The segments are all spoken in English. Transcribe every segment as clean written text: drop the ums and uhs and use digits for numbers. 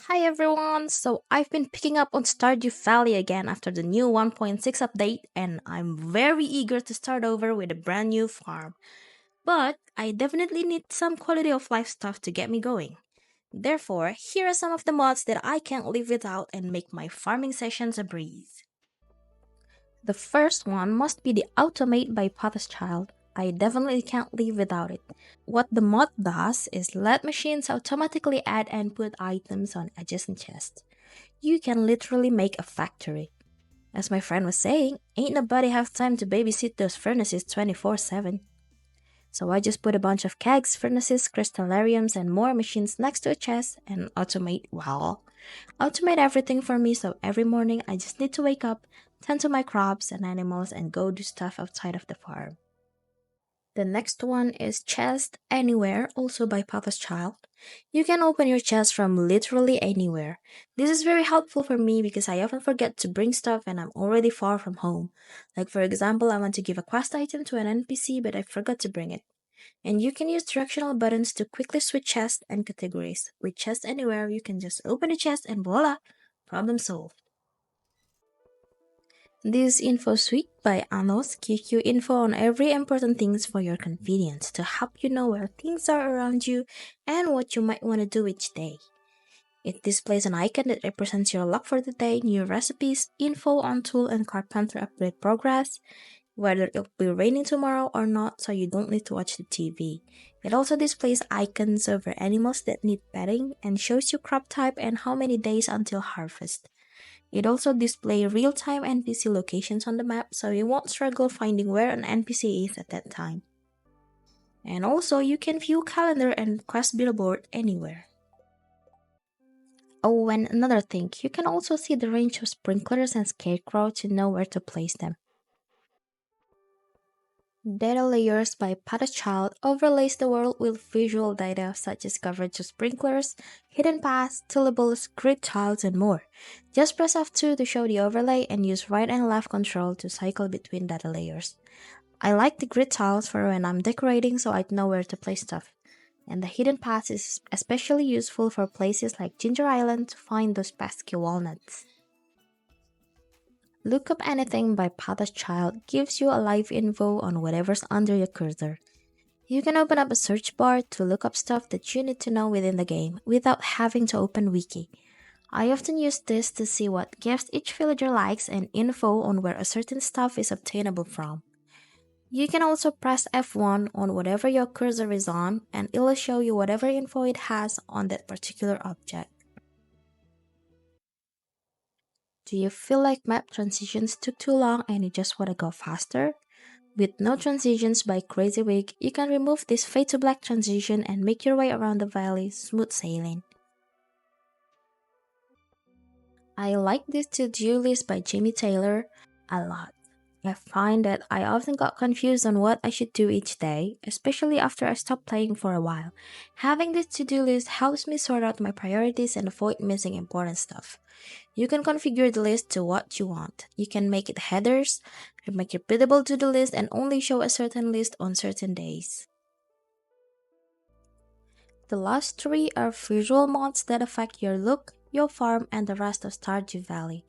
Hi everyone! So I've been picking up on Stardew Valley again after the new 1.6 update, and I'm very eager to start over with a brand new farm. But I definitely need some quality of life stuff to get me going. Therefore, here are some of the mods that I can't live without and make my farming sessions a breeze. The first one must be the Automate by Pastoral. I definitely can't live without it. What the mod does is let machines automatically add and put items on adjacent chests. You can literally make a factory. As my friend was saying, ain't nobody have time to babysit those furnaces 24/7. So I just put a bunch of kegs, furnaces, crystallariums, and more machines next to a chest and automate everything for me so every morning I just need to wake up, tend to my crops and animals, and go do stuff outside of the farm. The next one is Chest Anywhere, also by Papa's Child. You can open your chest from literally anywhere. This is very helpful for me because I often forget to bring stuff and I'm already far from home. Like for example, I want to give a quest item to an NPC but I forgot to bring it. And you can use directional buttons to quickly switch chests and categories. With Chest Anywhere, you can just open a chest and voila! Problem solved. This info suite by Anos gives you info on every important things for your convenience to help you know where things are around you and what you might want to do each day. It displays an icon that represents your luck for the day, new recipes, info on tool and carpenter upgrade progress, whether it'll be raining tomorrow or not so you don't need to watch the TV. It also displays icons over animals that need petting and shows you crop type and how many days until harvest. It also displays real-time NPC locations on the map so you won't struggle finding where an NPC is at that time. And also you can view calendar and quest billboard anywhere. Oh, and another thing, you can also see the range of sprinklers and scarecrow to know where to place them. Data layers by Pastoral overlays the world with visual data such as coverage of sprinklers, hidden paths, tillables, grid tiles, and more. Just press F2 to show the overlay and use right and left control to cycle between data layers. I like the grid tiles for when I'm decorating so I'd know where to place stuff. And the hidden paths is especially useful for places like Ginger Island to find those pesky walnuts. Lookup Anything by Pastoral gives you a live info on whatever's under your cursor. You can open up a search bar to look up stuff that you need to know within the game without having to open wiki. I often use this to see what gifts each villager likes and info on where a certain stuff is obtainable from. You can also press F1 on whatever your cursor is on and it'll show you whatever info it has on that particular object. Do you feel like map transitions took too long and you just want to go faster? With no transitions by Crazy Week, you can remove this fade to black transition and make your way around the valley smooth sailing. I like this to-do list by Jamie Taylor a lot. I find that I often got confused on what I should do each day, especially after I stopped playing for a while. Having this to-do list helps me sort out my priorities and avoid missing important stuff. You can configure the list to what you want. You can make it headers, make it repeatable to the list, and only show a certain list on certain days. The last three are visual mods that affect your look, your farm, and the rest of Stardew Valley.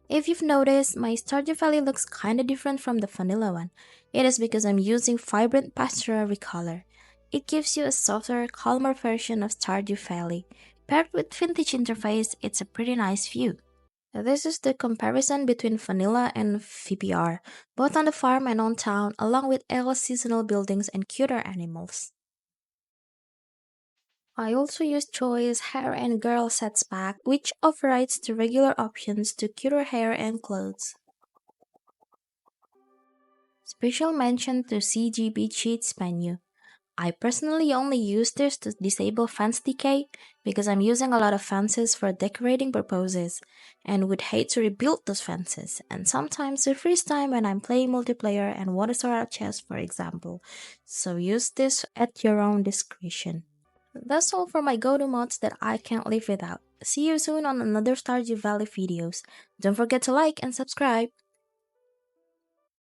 If you've noticed, my Stardew Valley looks kinda different from the vanilla one. It is because I'm using Vibrant Pastoral Recolor. It gives you a softer, calmer version of Stardew Valley. Paired with vintage interface, it's a pretty nice view. This is the comparison between vanilla and VPR, both on the farm and on town, along with Elle's seasonal buildings and cuter animals. I also use Choice Hair and Girl Sets Pack, which overrides the regular options to cuter hair and clothes. Special mention to CJB Cheats Menu. I personally only use this to disable fence decay because I'm using a lot of fences for decorating purposes and would hate to rebuild those fences, and sometimes it frees time when I'm playing multiplayer and want to sort out chests, for example, so use this at your own discretion. That's all for my go-to mods that I can't live without. See you soon on another Stardew Valley videos. Don't forget to like and subscribe.